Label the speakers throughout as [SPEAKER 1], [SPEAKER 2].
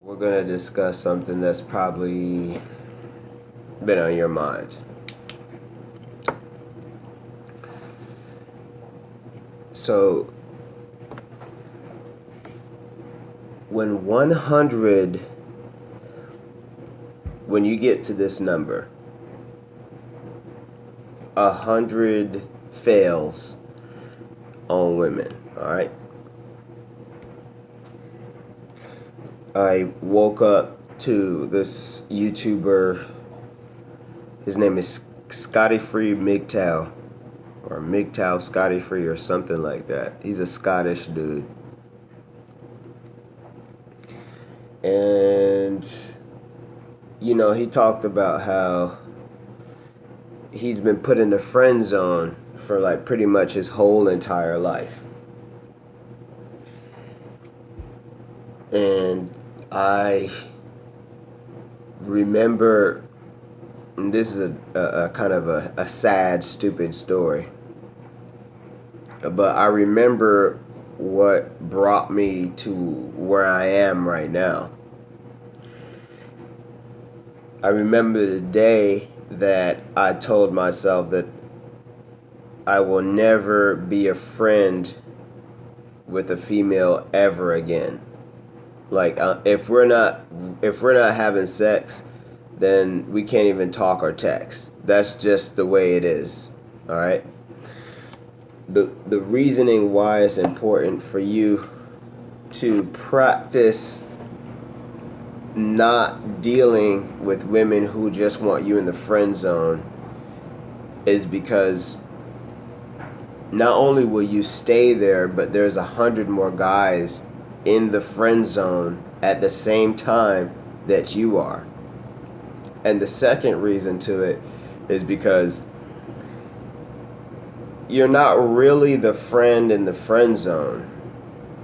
[SPEAKER 1] We're going to discuss something that's probably been on your mind. So, when you get to this number, 100 fails on women, alright? I woke up to this YouTuber. His name is ScotefreeMigtow, or Migtow Scotty Free, or something like that. He's a Scottish dude. And, you know, he talked about how he's been put in the friend zone for like pretty much his whole entire life. And I remember, and this is a kind of a sad, stupid story, but I remember what brought me to where I am right now. I remember the day that I told myself that I will never be a friend with a female ever again. Like, if we're not having sex, then we can't even talk or text. That's just the way it is. All right. The reasoning why it's important for you to practice not dealing with women who just want you in the friend zone is because not only will you stay there, but there's 100 more guys in the friend zone at the same time that you are. And the second reason to it is because you're not really the friend in the friend zone.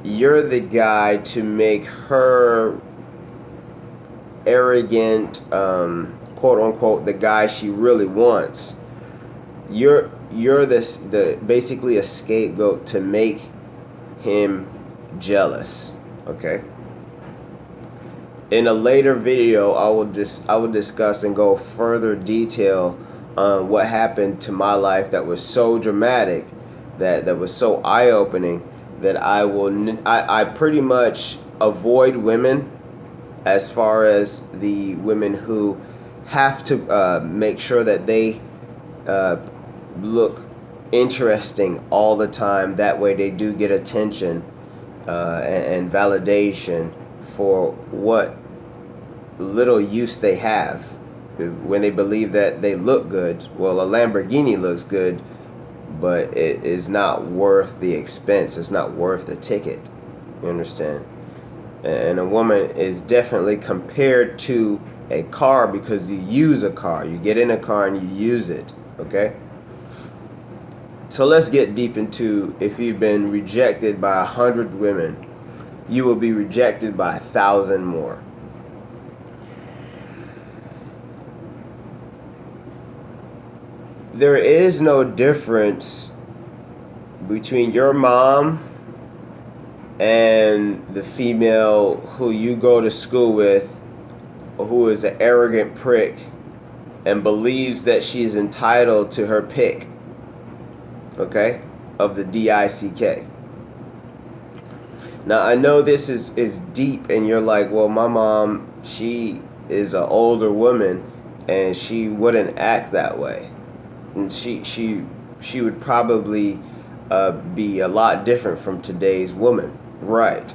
[SPEAKER 1] You're the guy to make her arrogant, quote unquote, the guy she really wants. You're basically a scapegoat to make him jealous. Okay. In a later video, I will discuss and go further detail on what happened to my life that was so dramatic, that was so eye-opening, that I pretty much avoid women, as far as the women who have to make sure that they look interesting all the time. That way they do get attention and validation for what little use they have. When they believe that they look good, well, a Lamborghini looks good, but it is not worth the expense. It's not worth the ticket. You understand? And a woman is definitely compared to a car because you use a car. You get in a car and you use it. Okay? So let's get deep into, if you've been rejected by 100 women, you will be rejected by 1,000 more. There is no difference between your mom and the female who you go to school with, who is an arrogant prick and believes that she's entitled to her pick, okay, of the DICK. Now, I know this is deep, and you're like, well, my mom, she is an older woman and she wouldn't act that way, and she would probably be a lot different from today's woman. Right.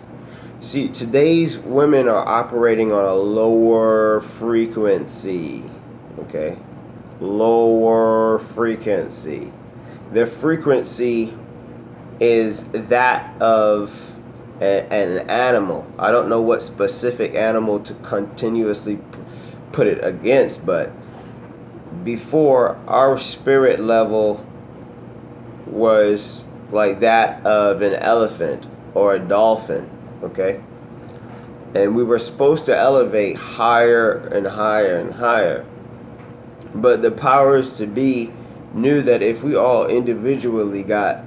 [SPEAKER 1] See, today's women are operating on a lower frequency. Okay? Lower frequency. Their frequency is that of an animal. I don't know what specific animal to continuously put it against, but before, our spirit level was like that of an elephant or a dolphin, okay? And we were supposed to elevate higher and higher and higher. But the powers to be knew that if we all individually got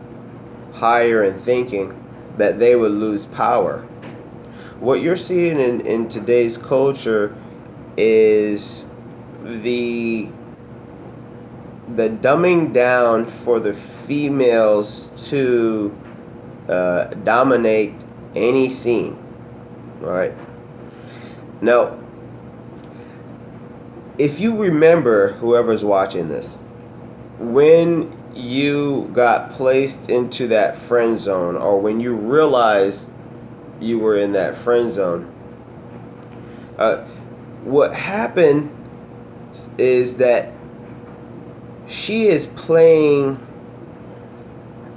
[SPEAKER 1] higher in thinking, that they would lose power. What you're seeing in today's culture is the dumbing down for the females to dominate any scene. All right. Now, if you remember, whoever's watching this, when you got placed into that friend zone, or when you realized you were in that friend zone, what happened is that she is playing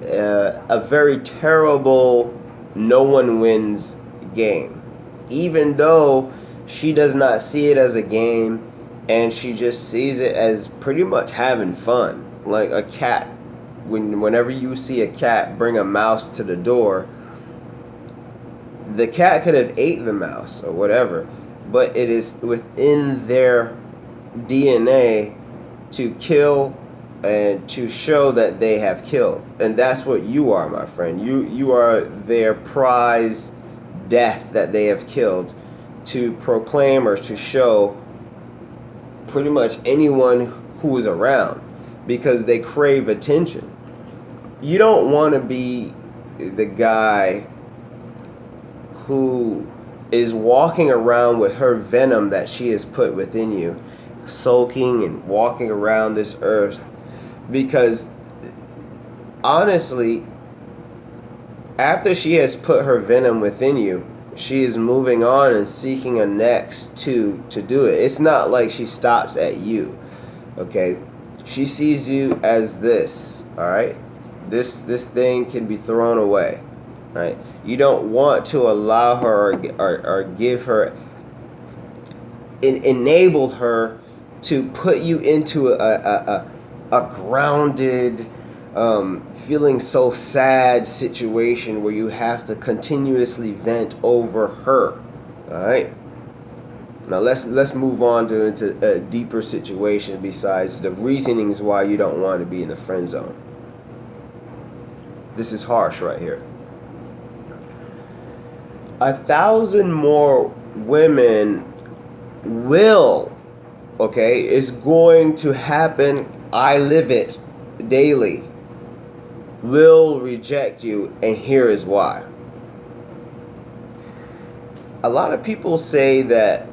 [SPEAKER 1] a very terrible no one wins game, even though she does not see it as a game, and she just sees it as pretty much having fun. Like a cat, whenever you see a cat bring a mouse to the door, the cat could have ate the mouse or whatever, but it is within their DNA to kill and to show that they have killed. And that's what you are, my friend. You are their prize death that they have killed, to proclaim or to show pretty much anyone who is around, because they crave attention. You don't want to be the guy who is walking around with her venom that she has put within you, sulking and walking around this earth, because honestly, after she has put her venom within you, she is moving on and seeking a next to do it. It's not like she stops at you, okay? She sees you as this, all right? This thing can be thrown away, right? You don't want to allow her or give her, enable her to put you into a grounded, feeling so sad situation where you have to continuously vent over her. All right. Now let's move on to into a deeper situation besides the reasonings why you don't want to be in the friend zone. This is harsh right here. 1,000 more women will, okay, it's going to happen. I live it daily. Will reject you, and here is why. A lot of people say that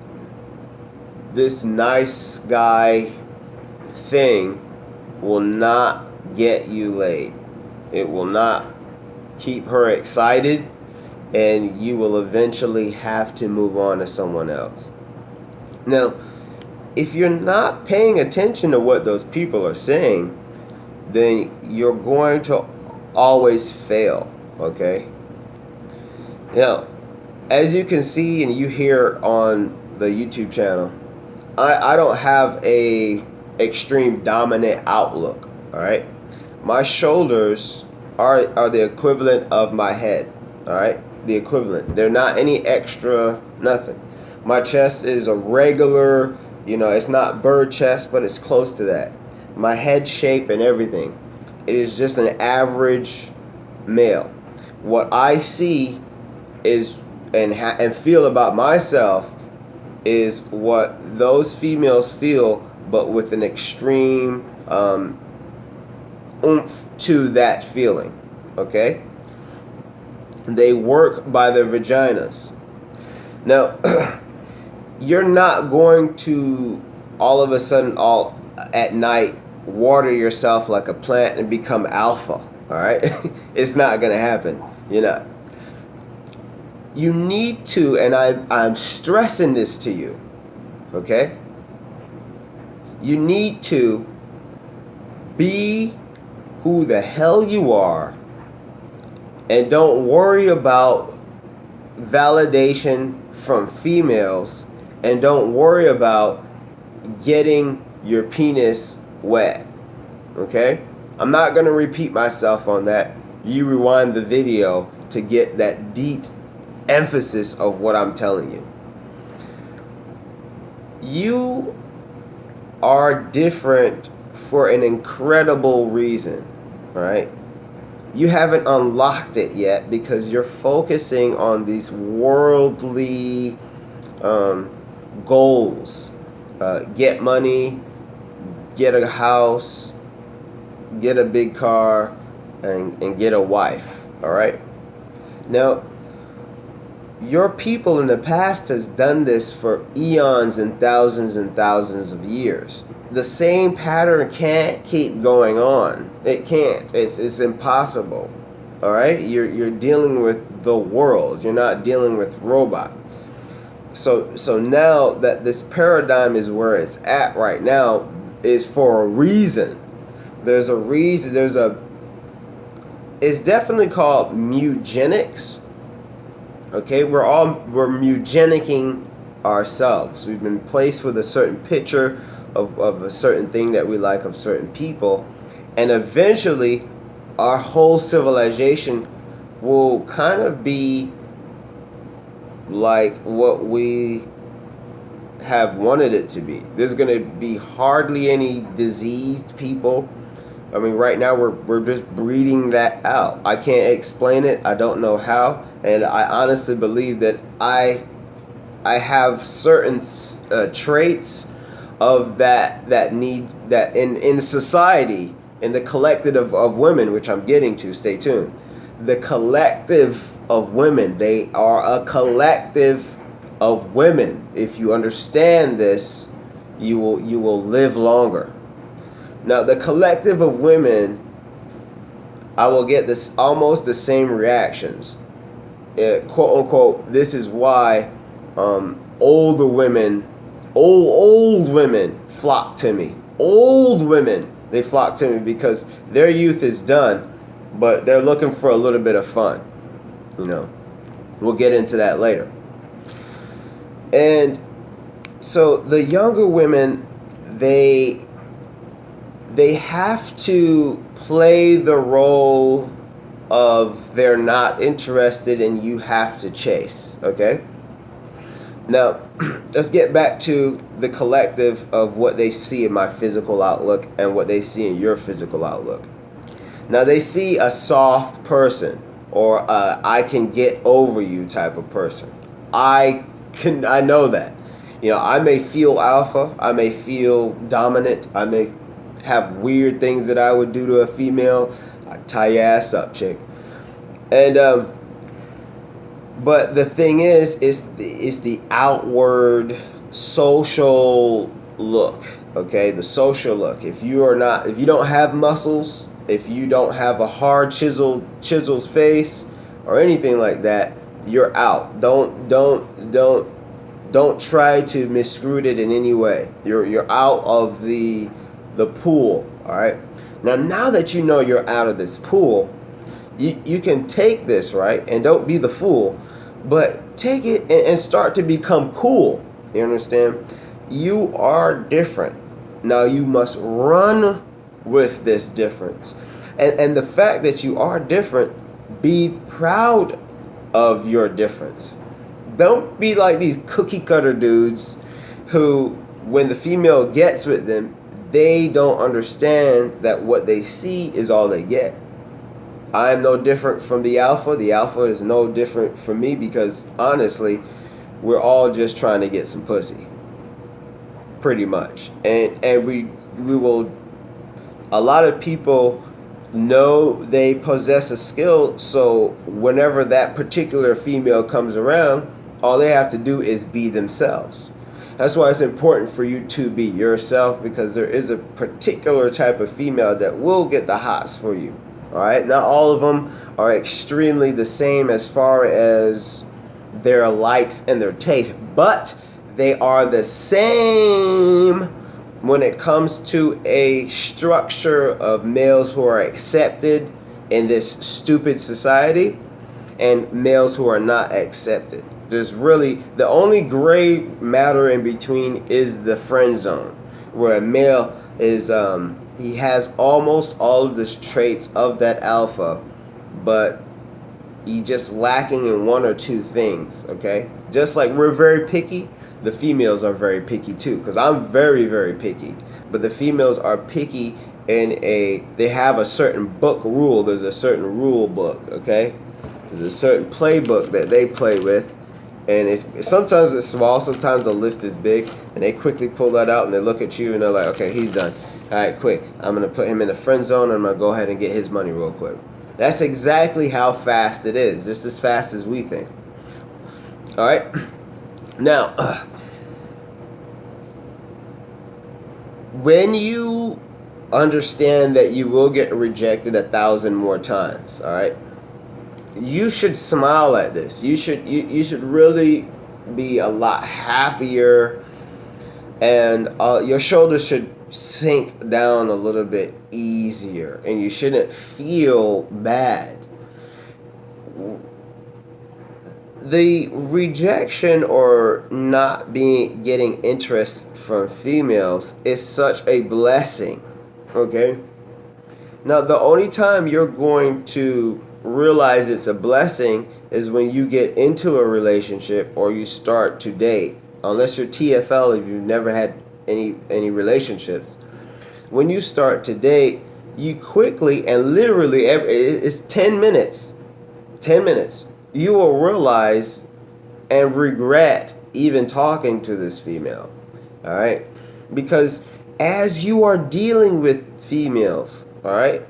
[SPEAKER 1] this nice guy thing will not get you laid. It will not keep her excited, and you will eventually have to move on to someone else. Now, if you're not paying attention to what those people are saying, then you're going to always fail, okay? Now, as you can see and you hear on the YouTube channel, I don't have a extreme dominant outlook, all right? My shoulders are the equivalent of my head, all right? The equivalent. They're not any extra, nothing. My chest is a regular, it's not bird chest, but it's close to that. My head shape and everything, it is just an average male. What I see is and feel about myself is what those females feel, but with an extreme oomph to that feeling, okay? They work by their vaginas. Now, you're not going to all of a sudden all at night water yourself like a plant and become alpha, all right? It's not going to happen. You're not. You need to, and I'm stressing this to you, okay? You need to be who the hell you are, and don't worry about validation from females, and don't worry about getting your penis wet, okay? I'm not going to repeat myself on that. You rewind the video to get that deep emphasis of what I'm telling you. You are different for an incredible reason, right? you haven't unlocked it yet because you're focusing on these worldly goals. Get money, get a house, get a big car, and get a wife. All right? Now, your people in the past has done this for eons and thousands of years. The same pattern can't keep going on. It can't. It's impossible. All right? You're dealing with the world. You're not dealing with robot. So now that this paradigm is where it's at right now is for a reason. There's a reason. It's definitely called eugenics. Okay, we're eugenicking ourselves. We've been placed with a certain picture of a certain thing that we like of certain people, and eventually our whole civilization will kind of be like what we have wanted it to be. There's going to be hardly any diseased people. I mean, right now we're just breeding that out. I can't explain it. I don't know how, and I honestly believe that I have certain traits of that need that in society, in the collective of women, which I'm getting to. Stay tuned. The collective of women. They are a collective of women. If you understand this, you will live longer. Now, the collective of women, I will get this almost the same reactions. Quote unquote, this is why older women, old women flock to me. Old women, they flock to me because their youth is done, but they're looking for a little bit of fun. You know, we'll get into that later. And so the younger women, they have to play the role of they're not interested and you have to chase, okay? Now, let's get back to the collective of what they see in my physical outlook and what they see in your physical outlook. Now, they see a soft person or a I can get over you type of person. I know that. You know, I may feel alpha, I may feel dominant, I may have weird things that I would do to a female. I tie your ass up, chick. And but the thing is the outward social look. Okay, the social look. If you don't have muscles, if you don't have a hard chiseled face or anything like that, you're out. Don't try to misroot it in any way. You're out of the pool. All right. Now that you know you're out of this pool, you can take this, right, and don't be the fool, but take it and start to become cool. You understand? You are different. Now you must run with this difference, and the fact that you are different, be proud of your difference. Don't be like these cookie cutter dudes who, when the female gets with them, they don't understand that what they see is all they get. I am no different from the alpha. The alpha is no different from me because honestly, we're all just trying to get some pussy. Pretty much. And we will, a lot of people know they possess a skill, so whenever that particular female comes around, all they have to do is be themselves. That's why it's important for you to be yourself, because there is a particular type of female that will get the hots for you. All right, not all of them are extremely the same as far as their likes and their taste, but they are the same when it comes to a structure of males who are accepted in this stupid society and males who are not accepted. There's really, the only gray matter in between is the friend zone, where a male is, he has almost all of the traits of that alpha, but he just lacking in one or two things, okay? Just like we're very picky, the females are very picky too, because I'm very, very picky. But the females are picky they have a certain book rule. There's a certain rule book, okay? There's a certain playbook that they play with, and sometimes it's small, sometimes the list is big, and they quickly pull that out and they look at you and they're like, okay, he's done. All right, quick. I'm gonna put him in the friend zone and I'm gonna go ahead and get his money real quick. That's exactly how fast it is, just as fast as we think. All right. Now, when you understand that you will get rejected 1,000 more times, all right, you should smile at this. You should really be a lot happier, and your shoulders should sink down a little bit easier, and you shouldn't feel bad. The rejection or not getting interest from females is such a blessing, okay? Now, the only time you're going to realize it's a blessing is when you get into a relationship or you start to date. Unless you're TFL, if you've never had any relationships, when you start to date, you quickly and literally it's 10 minutes you will realize and regret even talking to this female. All right, because as you are dealing with females, all right,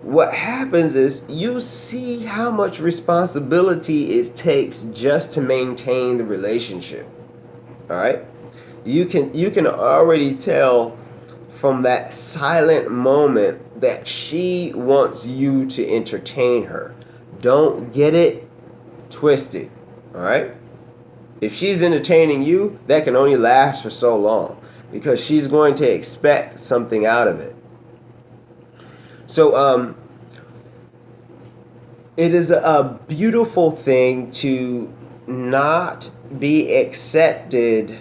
[SPEAKER 1] what happens is you see how much responsibility it takes just to maintain the relationship. All right, you can already tell from that silent moment that she wants you to entertain her. Don't get it twisted. All right, if she's entertaining you, that can only last for so long because she's going to expect something out of it. So it is a beautiful thing to not be accepted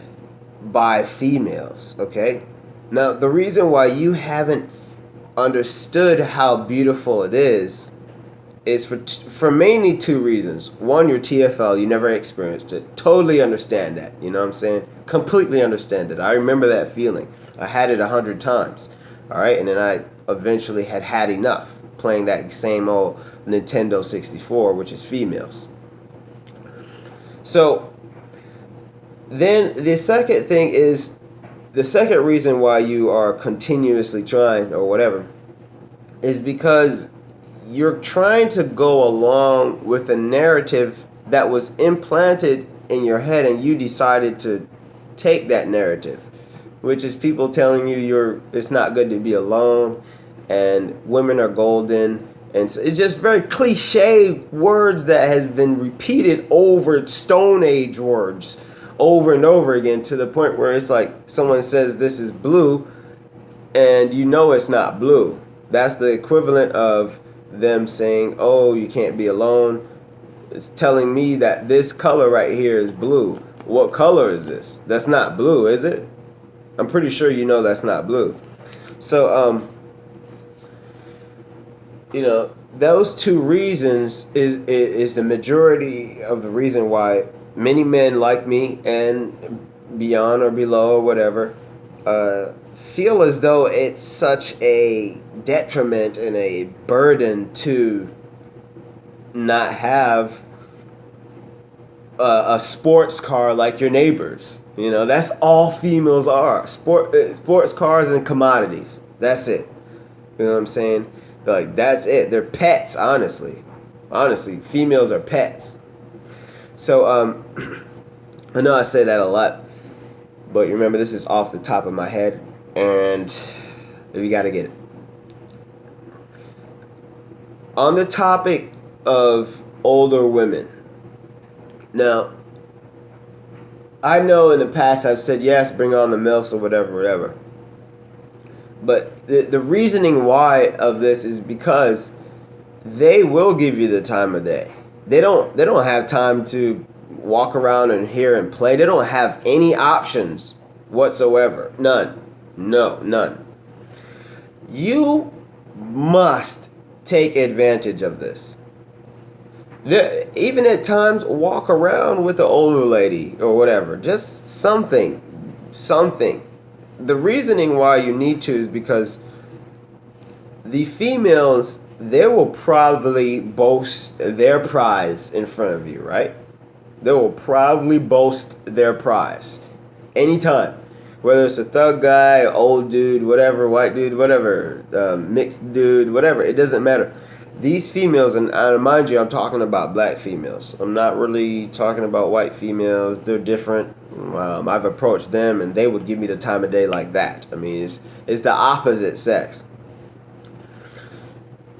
[SPEAKER 1] by females, okay? Now, the reason why you haven't understood how beautiful it is for mainly two reasons. One, you're TFL, you never experienced it. Totally understand that, you know what I'm saying? Completely understand it. I remember that feeling. I had it 100 times, all right? And then I eventually had enough playing that same old Nintendo 64, which is females. So then the second thing is, the second reason why you are continuously trying or whatever is because you're trying to go along with a narrative that was implanted in your head and you decided to take that narrative, which is people telling you it's not good to be alone and women are golden. And so it's just very cliche words that has been repeated over Stone Age words over and over again to the point where it's like someone says this is blue and you know it's not blue. That's the equivalent of them saying, oh, you can't be alone. It's telling me that this color right here is blue. What color is this? That's not blue, is it? I'm pretty sure you know that's not blue. So, you know, those two reasons is the majority of the reason why many men like me and beyond or below or whatever feel as though it's such a detriment and a burden to not have a sports car like your neighbors. You know, that's all females are. Sports cars and commodities. That's it. You know what I'm saying? Like, that's it. They're pets, honestly. Honestly, females are pets. So, I know I say that a lot, but remember, this is off the top of my head, and we got to get it. On the topic of older women. Now, I know in the past I've said, yes, bring on the MILFs or whatever. But the reasoning why of this is because they will give you the time of day. They don't have time to walk around and hear and play. They don't have any options whatsoever. None. No, none. You must take advantage of this. Even at times, walk around with the older lady or whatever. Just something. The reasoning why you need to is because the females, they will probably boast their prize in front of you, right? They will probably boast their prize anytime. Whether it's a thug guy, old dude, whatever, white dude, whatever, mixed dude, whatever, it doesn't matter. These females, and mind you, I'm talking about black females. I'm not really talking about white females. They're different. I've approached them, and they would give me the time of day like that. I mean, it's the opposite sex.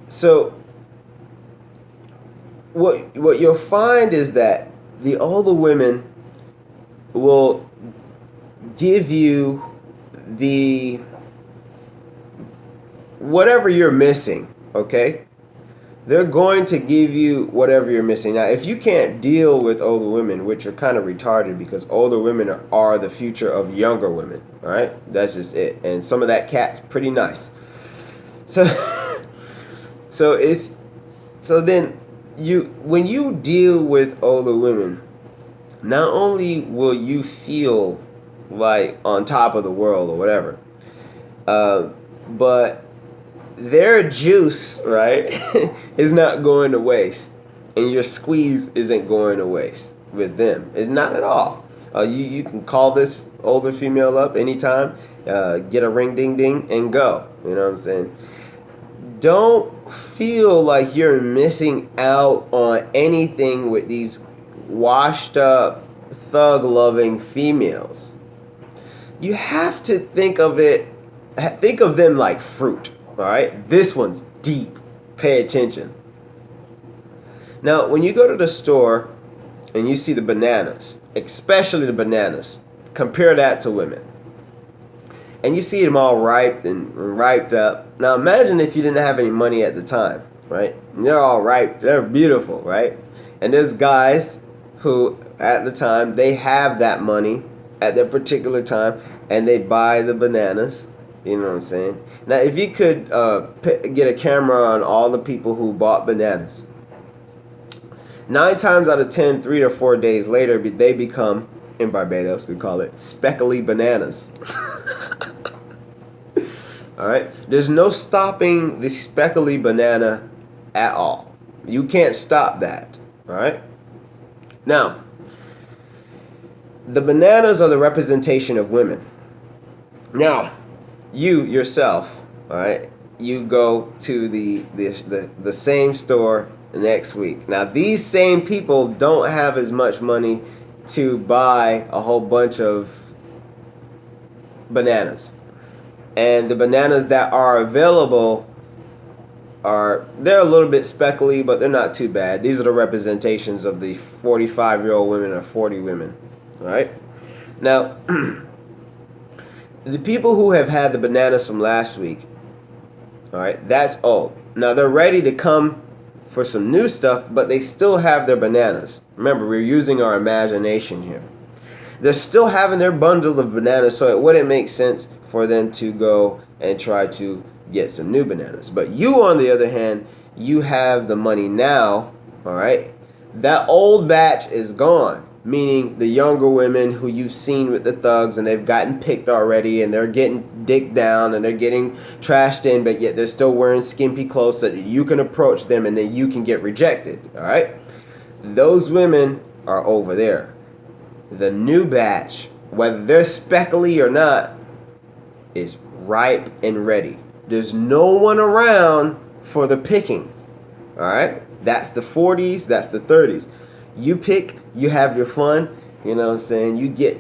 [SPEAKER 1] So, what you'll find is that the older women will give you the whatever you're missing, okay? They're going to give you whatever you're missing. Now, if you can't deal with older women, which are kind of retarded because older women are the future of younger women, all right? That's just it. And some of that cat's pretty nice. So then when you deal with older women, not only will you feel like on top of the world or whatever, but their juice, right, is not going to waste, and your squeeze isn't going to waste with them. It's not at all. You can call this older female up anytime, get a ring ding ding, and go. You know what I'm saying? Don't feel like you're missing out on anything with these washed up, thug loving females. You have to think of them like fruit. All right, this one's deep. Pay attention. Now, when you go to the store and you see the bananas, especially the bananas, compare that to women. And you see them all ripe and riped up. Now, imagine if you didn't have any money at the time, right? And they're all ripe. They're beautiful, right? And there's guys who, at the time, they have that money at their particular time, and they buy the bananas. You know what I'm saying? Now, if you could get a camera on all the people who bought bananas, 9 times out of 10, 3 or 4 days later, they become, in Barbados, we call it speckly bananas. All right? There's no stopping the speckly banana at all. You can't stop that. All right? Now, the bananas are the representation of women. Now, you yourself, all right, you go to the same store next week. Now, these same people don't have as much money to buy a whole bunch of bananas. And the bananas that are available they're a little bit speckly, but they're not too bad. These are the representations of the 45-year-old women or 40 women, all right? Now, the people who have had the bananas from last week, all right, that's old. Now, they're ready to come for some new stuff, but they still have their bananas. Remember, we're using our imagination here. They're still having their bundle of bananas, so it wouldn't make sense for them to go and try to get some new bananas. But you, on the other hand, you have the money now, all right? That old batch is gone, meaning the younger women who you've seen with the thugs and they've gotten picked already and they're getting dicked down and they're getting trashed in, but yet they're still wearing skimpy clothes so that you can approach them and then you can get rejected, all right? Those women are over there. The new batch, whether they're speckly or not, is ripe and ready. There's no one around for the picking, all right? That's the 40s, that's the 30s. You pick, you have your fun, you know what I'm saying? You get,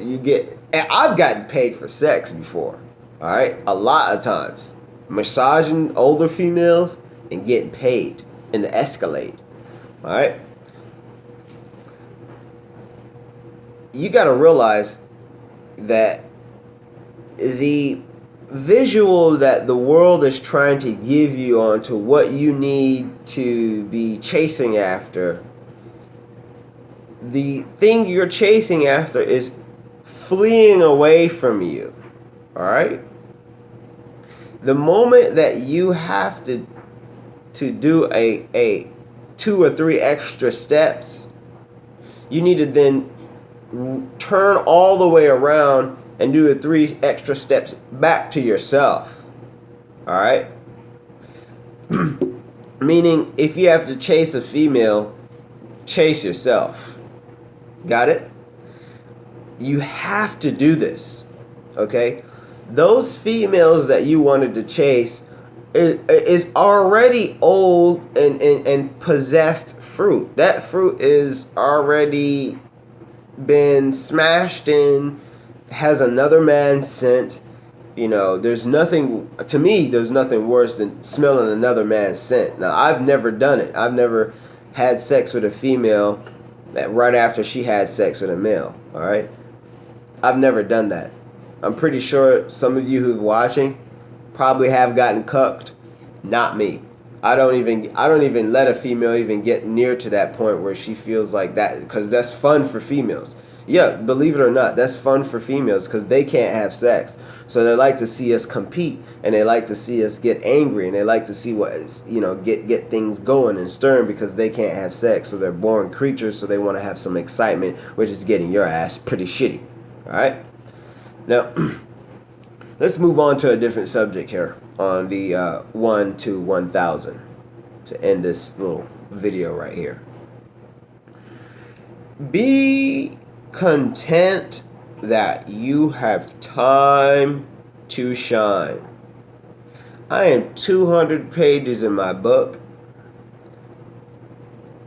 [SPEAKER 1] and I've gotten paid for sex before, all right? A lot of times. Massaging older females and getting paid in the Escalade, all right? You got to realize that the visual that the world is trying to give you onto what you need to be chasing after, the thing you're chasing after is fleeing away from you, all right? The moment that you have to do a 2 or 3 extra steps, you need to then turn all the way around and do the 3 extra steps back to yourself. All right? Meaning, if you have to chase a female, chase yourself. Got it? You have to do this. Okay? Those females that you wanted to chase is already old and possessed fruit. That fruit is already been smashed in, has another man's scent. You know, there's nothing, to me, there's nothing worse than smelling another man's scent. Now, I've never done it. I've never had sex with a female that right after she had sex with a male. All right? I've never done that. I'm pretty sure some of you who's watching probably have gotten cucked. Not me. I don't even let a female even get near to that point where she feels like that, because that's fun for females. Yeah, believe it or not, that's fun for females because they can't have sex. So they like to see us compete, and they like to see us get angry, and they like to see what, you know, get things going and stirring because they can't have sex. So they're boring creatures, so they want to have some excitement, which is getting your ass pretty shitty. All right? Now, let's move on to a different subject here on the 1 to 1000 to end this little video right here. Be content that you have time to shine. I am 200 pages in my book.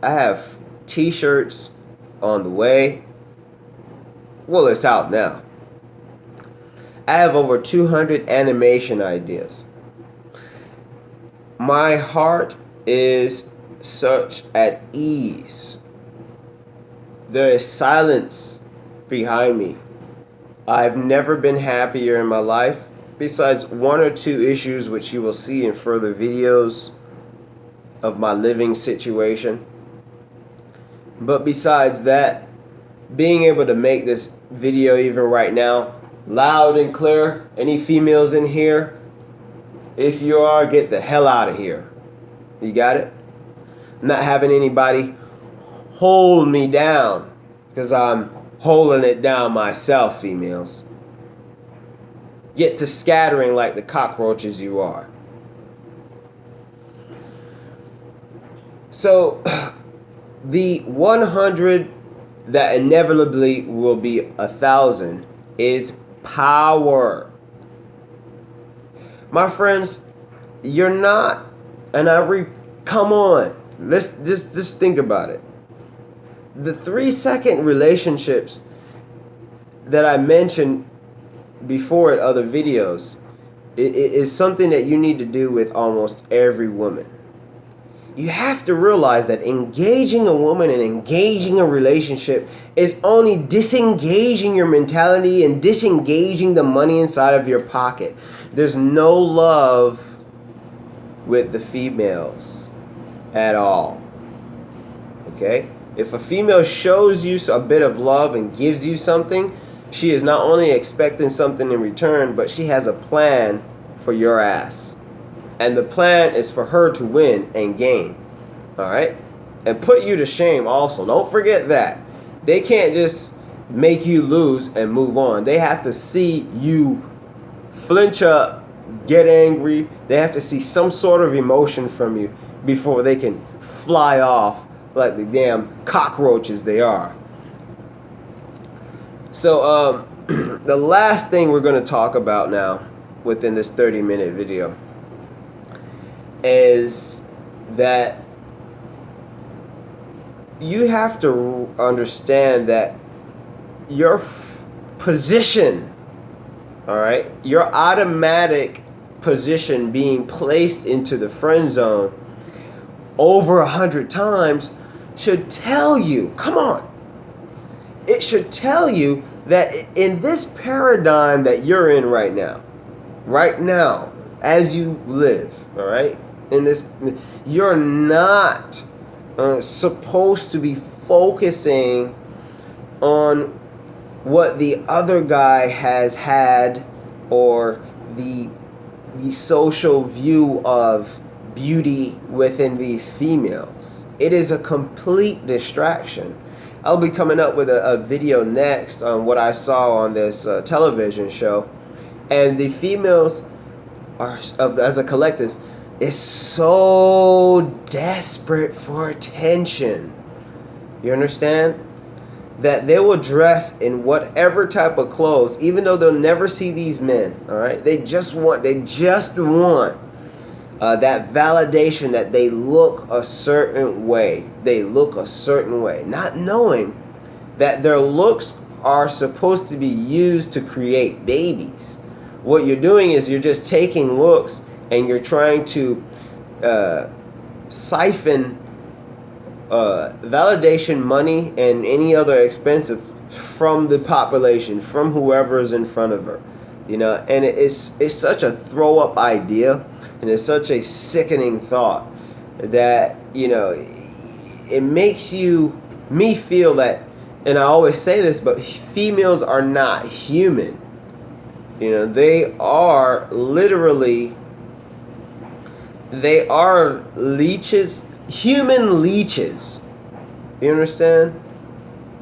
[SPEAKER 1] I have t-shirts on the way. Well, it's out now. I have over 200 animation ideas. My heart is such at ease. There is silence behind me. I've never been happier in my life, besides 1 or 2 issues which you will see in further videos of my living situation. But besides that, being able to make this video even right now, loud and clear. Any females in here? If you are, get the hell out of here. You got it? I'm not having anybody hold me down, because I'm holding it down myself, females. Get to scattering like the cockroaches you are. So, the 100 that inevitably will be 1,000 is power. My friends, you're not, and come on, let's just think about it. The 3-second relationships that I mentioned before in other videos is something that you need to do with almost every woman. You have to realize that engaging a woman and engaging a relationship is only disengaging your mentality and disengaging the money inside of your pocket. There's no love with the females at all. Okay? If a female shows you a bit of love and gives you something, she is not only expecting something in return, but she has a plan for your ass. And the plan is for her to win and gain. Alright? And put you to shame also. Don't forget that. They can't just make you lose and move on. They have to see you flinch up, get angry. They have to see some sort of emotion from you before they can fly off like the damn cockroaches they are. So, the last thing we're going to talk about now within this 30-minute video is that you have to understand that your position, all right, your automatic position being placed into the friend zone over 100 times should tell you, come on, it should tell you that in this paradigm that you're in right now, as you live, all right, in this, you're not supposed to be focusing on what the other guy has had, or the social view of beauty within these females. It is a complete distraction. I'll be coming up with a video next on what I saw on this television show, and the females are, as a collective, is so desperate for attention. You understand? That they will dress in whatever type of clothes, even though they'll never see these men. All right, they just want that validation that they look a certain way. They look a certain way, not knowing that their looks are supposed to be used to create babies. What you're doing is you're just taking looks and you're trying to siphon validation money and any other expensive from the population, from whoever is in front of her. And it's such a throw up idea, and it's such a sickening thought that it makes me feel that, and I always say this, but females are not human. They are leeches, human leeches. You understand?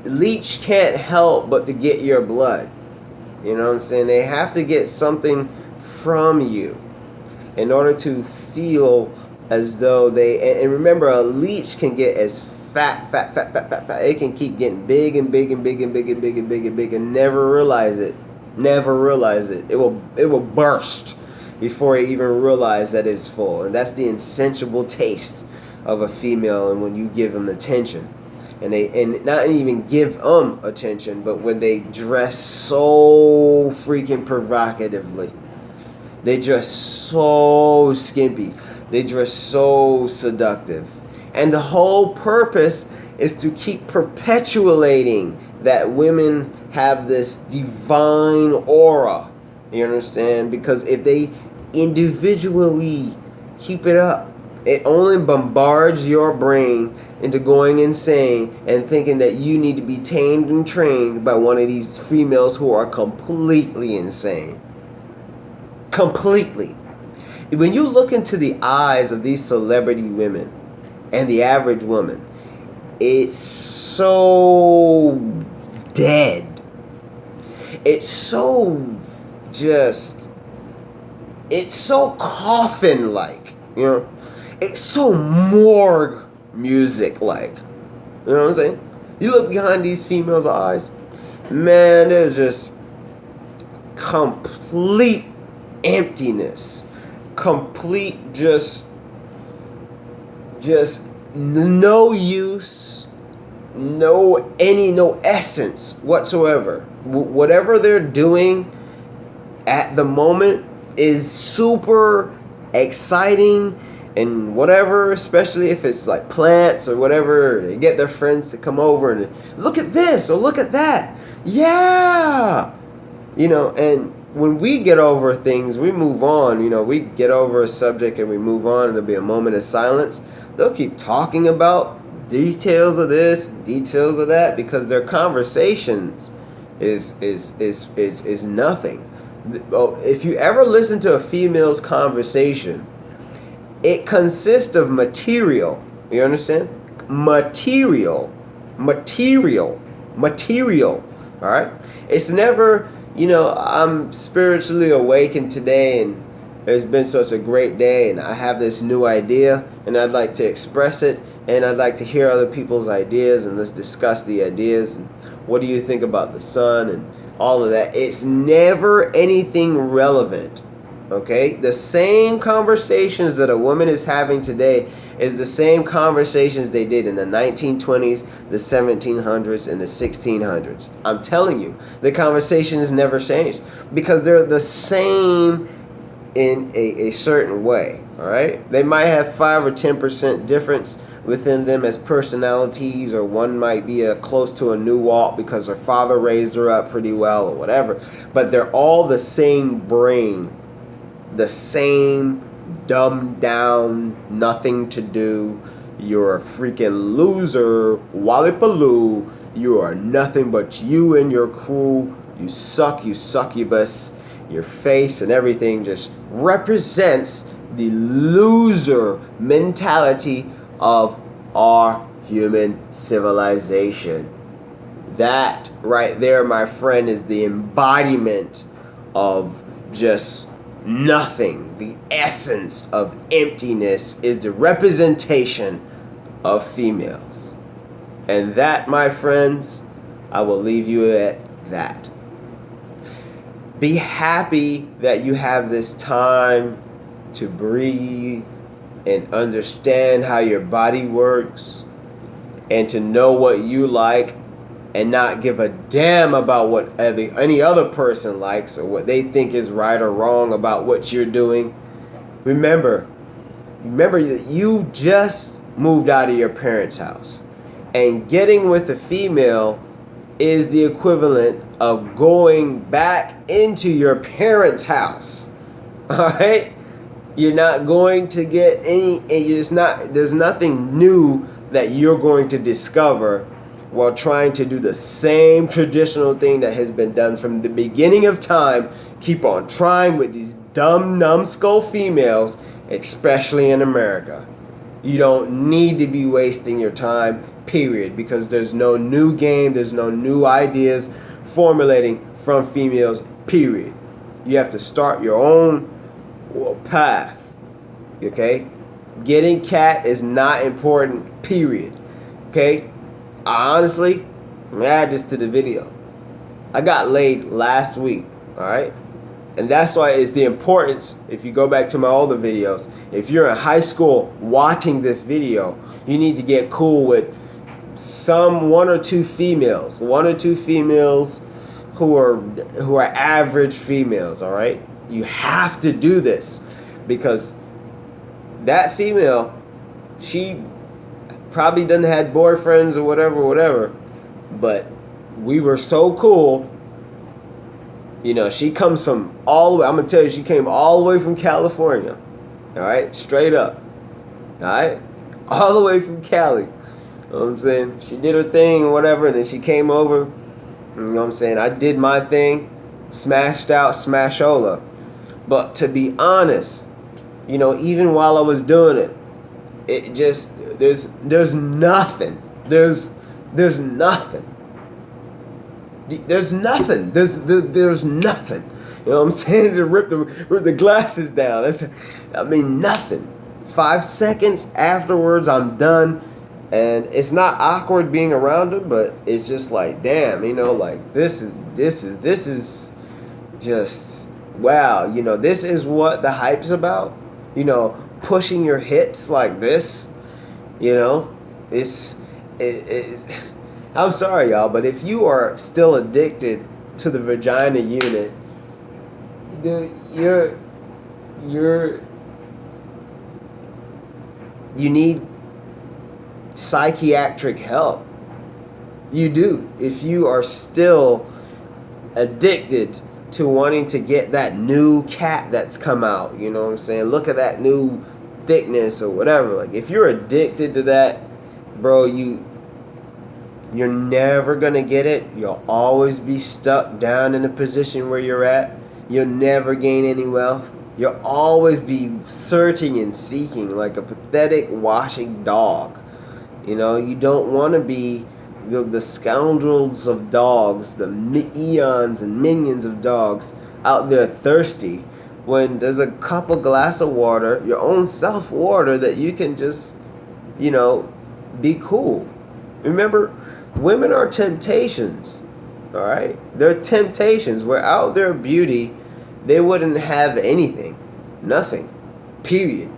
[SPEAKER 1] Leech can't help but to get your blood. You know what I'm saying? They have to get something from you in order to feel as though and remember, a leech can get as fat. It can keep getting big and big and big and big and big and big and big and never realize it. It will burst before it even realize that it's full. And that's the insatiable taste of a female. And when you give them attention, and not even give them attention, but when they dress so freaking provocatively, they dress so skimpy, they dress so seductive, and the whole purpose is to keep perpetuating that women have this divine aura. You understand? Because if they individually keep it up, it only bombards your brain into going insane and thinking that you need to be tamed and trained by one of these females who are completely insane. Completely. When you look into the eyes of these celebrity women and the average woman, it's so dead. It's so coffin-like, It's so morgue music-like. You know what I'm saying? You look behind these females' eyes, man, there's just complete emptiness. Complete just no use, no essence whatsoever. Whatever they're doing at the moment is super exciting and whatever, especially if it's like plants or whatever. They get their friends to come over and look at this or look at that. Yeah. And when we get over things, we move on. We get over a subject and we move on, and there'll be a moment of silence. They'll keep talking about details of this, details of that, because their conversations is nothing. If you ever listen to a female's conversation, it consists of material. You understand? Material. All right? It's never, I'm spiritually awakened today and it's been such a great day and I have this new idea and I'd like to express it and I'd like to hear other people's ideas and let's discuss the ideas and what do you think about the sun and all of that. It's never anything relevant. Okay? The same conversations that a woman is having today is the same conversations they did in the 1920s, the 1700s, and the 1600s. I'm telling you, the conversation has never changed because they're the same in a certain way. All right? They might have 5 or 10% difference within them as personalities, or one might be close to a nuwalt because her father raised her up pretty well or whatever, but they're all the same brain, the same dumbed down, nothing to do, you're a freaking loser, wallipaloo, you are nothing but you and your crew, you suck, you succubus, your face and everything just represents the loser mentality of our human civilization. That right there, my friend, is the embodiment of just nothing. The essence of emptiness is the representation of females. And that, my friends, I will leave you at that. Be happy that you have this time to breathe and understand how your body works and to know what you like and not give a damn about what any other person likes or what they think is right or wrong about what you're doing. Remember that you just moved out of your parents' house, and getting with a female is the equivalent of going back into your parents' house. All right? You're not going to get any, there's nothing new that you're going to discover while trying to do the same traditional thing that has been done from the beginning of time. Keep on trying with these dumb, numbskull females, especially in America. You don't need to be wasting your time, period, because there's no new game, there's no new ideas formulating from females, period. You have to start your own path, okay? Getting cat is not important, period, okay? Honestly, I'm gonna add this to the video. I got laid last week, all right? And that's why it's the importance, if you go back to my older videos, if you're in high school watching this video, you need to get cool with one or two females who are average females, all right? You have to do this because that female, she probably doesn't have boyfriends or whatever, but we were so cool. You know, she comes from all the way, I'm going to tell you, she came all the way from California, all right? Straight up, all right? All the way from Cali. You know what I'm saying? She did her thing or whatever, and then she came over. You know what I'm saying? I did my thing, smashed out, smashola. But to be honest, you know, even while I was doing it, it just, there's nothing. There's nothing. There's nothing. There's nothing. You know what I'm saying? To rip the glasses down. Nothing. 5 seconds afterwards, I'm done. And it's not awkward being around him, but it's just like, damn, you know, like this is just, wow, you know, this is what the hype's about. You know, pushing your hips like this, you know, it's I'm sorry, y'all, but if you are still addicted to the vagina unit, you need psychiatric help. You do. If you are still addicted to wanting to get that new cat that's come out, you know what I'm saying? Look at that new thickness or whatever. Like, if you're addicted to that, bro, you're never gonna get it. You'll always be stuck down in the position where you're at. You'll never gain any wealth. You'll always be searching and seeking like a pathetic washing dog. You know, you don't want to be the scoundrels of dogs, the eons and minions of dogs out there thirsty when there's a cup of glass of water, your own self water, that you can just, you know, be cool. Remember, women are temptations, all right? They're temptations. Without their beauty, they wouldn't have anything, nothing, period.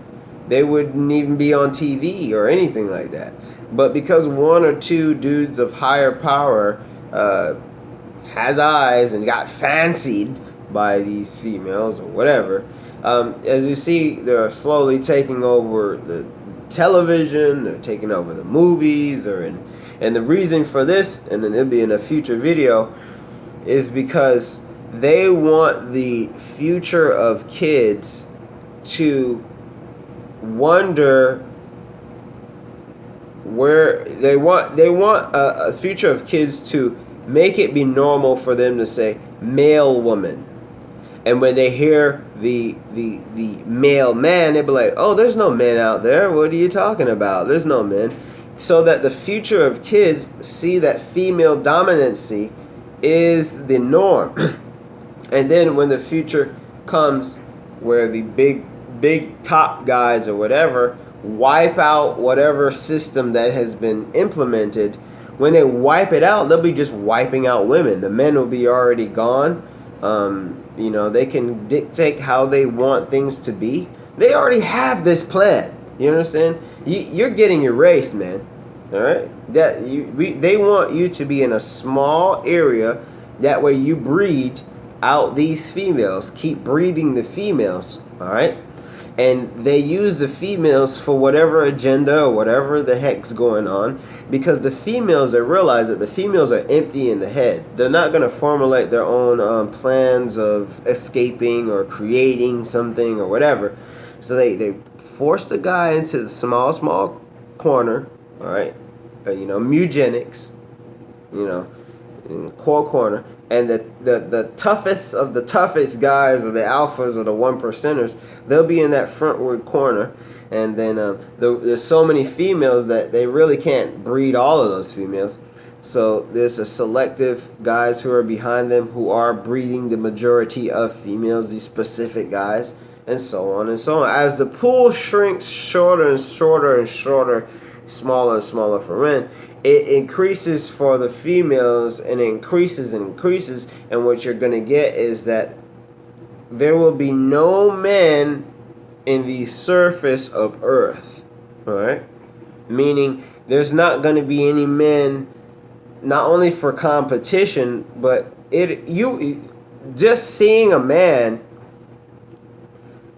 [SPEAKER 1] They wouldn't even be on TV or anything like that. But because one or two dudes of higher power has eyes and got fancied by these females or whatever, as you see, they're slowly taking over the television, they're taking over the movies, and the reason for this, and then it'll be in a future video, is because they want the future of kids to wonder where they want a future of kids to make it be normal for them to say male woman, and when they hear the male man, they'll be like, oh, there's no men out there, what are you talking about, there's no men. So that the future of kids see that female dominancy is the norm. And then when the future comes where the big top guys or whatever wipe out whatever system that has been implemented. When they wipe it out, they'll be just wiping out women. The men will be already gone. They can dictate how they want things to be. They already have this plan. You understand? You're getting erased, man. All right. They want you to be in a small area. That way you breed out these females. Keep breeding the females. All right. And they use the females for whatever agenda or whatever the heck's going on, because the females, they realize that the females are empty in the head. They're not going to formulate their own plans of escaping or creating something or whatever. So they force the guy into the small corner, all right? Eugenics, in the core corner. And the toughest of the toughest guys, or the alphas, or the 1%ers, they'll be in that frontward corner. And then there's so many females that they really can't breed all of those females. So there's a selective guys who are behind them who are breeding the majority of females, these specific guys, and so on and so on. As the pool shrinks shorter and shorter and shorter, smaller and smaller for men, it increases for the females, and it increases and increases. And what you're going to get is that there will be no men in the surface of Earth. All right? Meaning there's not going to be any men, not only for competition, but just seeing a man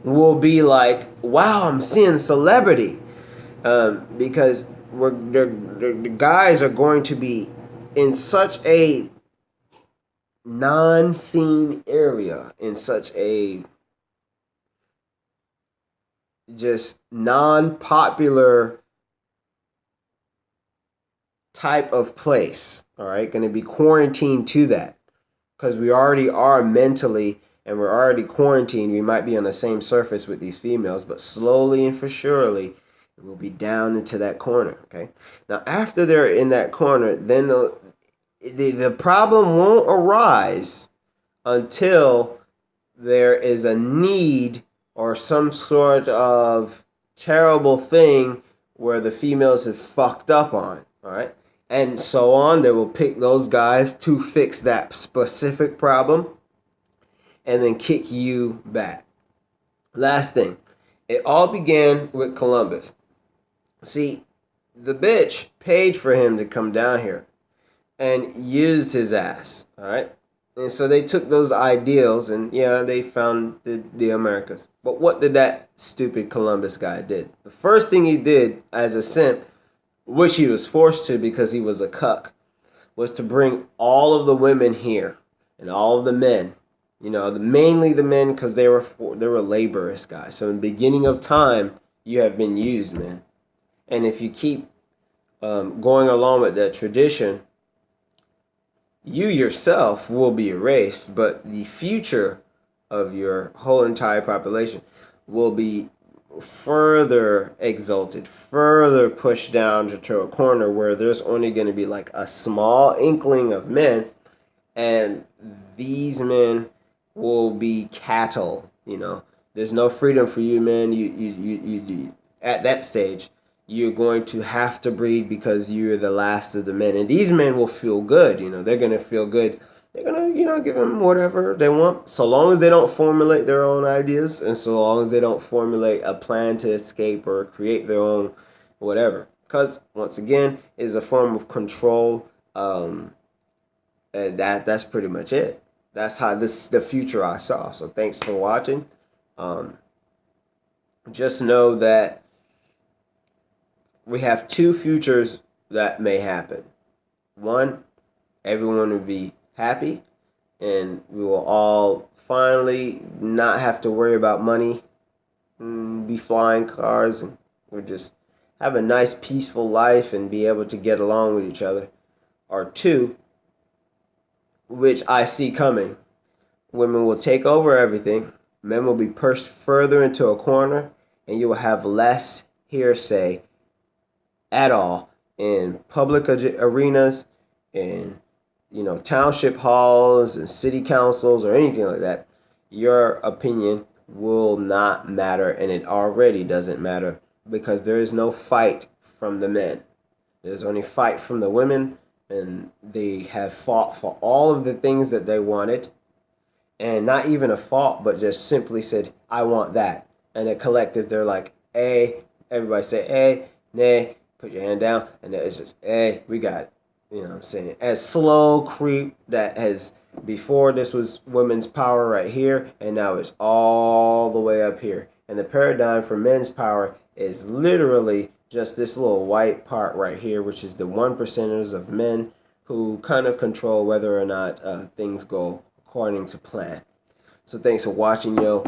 [SPEAKER 1] will be like, wow, I'm seeing celebrity. Because the guys are going to be in such a non-seen area, in such a just non-popular type of place. All right, going to be quarantined to that, because we already are mentally, and we're already quarantined. We might be on the same surface with these females, but slowly and for surely will be down into that corner. Okay. Now, after they're in that corner, then the problem won't arise until there is a need or some sort of terrible thing where the females have fucked up on. All right. And so on. They will pick those guys to fix that specific problem and then kick you back. Last thing. It all began with Columbus. See, the bitch paid for him to come down here and used his ass, all right? And so they took those ideals and, yeah, they founded the Americas. But what did that stupid Columbus guy did? The first thing he did as a simp, which he was forced to because he was a cuck, was to bring all of the women here and all of the men. Mainly the men, because they were laborious guys. So in the beginning of time, you have been used, man. And if you keep going along with that tradition, you yourself will be erased, but the future of your whole entire population will be further exalted, further pushed down to a corner where there's only going to be like a small inkling of men, and these men will be cattle. There's no freedom for you, man. You at that stage, you're going to have to breed because you're the last of the men. And these men will feel good. They're going to feel good. They're going to, give them whatever they want. So long as they don't formulate their own ideas, and so long as they don't formulate a plan to escape or create their own whatever. Because, once again, it's a form of control. And that's pretty much it. That's how the future I saw. So thanks for watching. Just know that we have two futures that may happen. One, everyone will be happy, and we will all finally not have to worry about money, be flying cars, and we'll just have a nice, peaceful life and be able to get along with each other. Or two, which I see coming, women will take over everything, men will be pushed further into a corner, and you will have less hearsay at all in public arenas, in township halls and city councils or anything like that. Your opinion will not matter, and it already doesn't matter because there is no fight from the men. There's only fight from the women, and they have fought for all of the things that they wanted, and not even a fault, but just simply said, I want that. And a collective, they're like, A, everybody say A, nay, put your hand down, and it's just, A, we got it. You know what I'm saying? As slow creep that has, before this was women's power right here, and now it's all the way up here. And the paradigm for men's power is literally just this little white part right here, which is the 1%ers of men who kind of control whether or not things go according to plan. So thanks for watching, yo.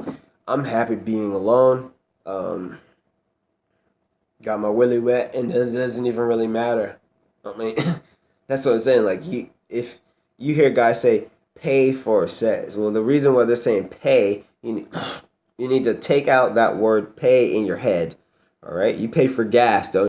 [SPEAKER 1] I'm happy being alone. Got my willy wet, and it doesn't even really matter. I mean, that's what I'm saying. Like, if you hear guys say pay for sex, well, the reason why they're saying pay, you need to take out that word pay in your head. All right, you pay for gas, though.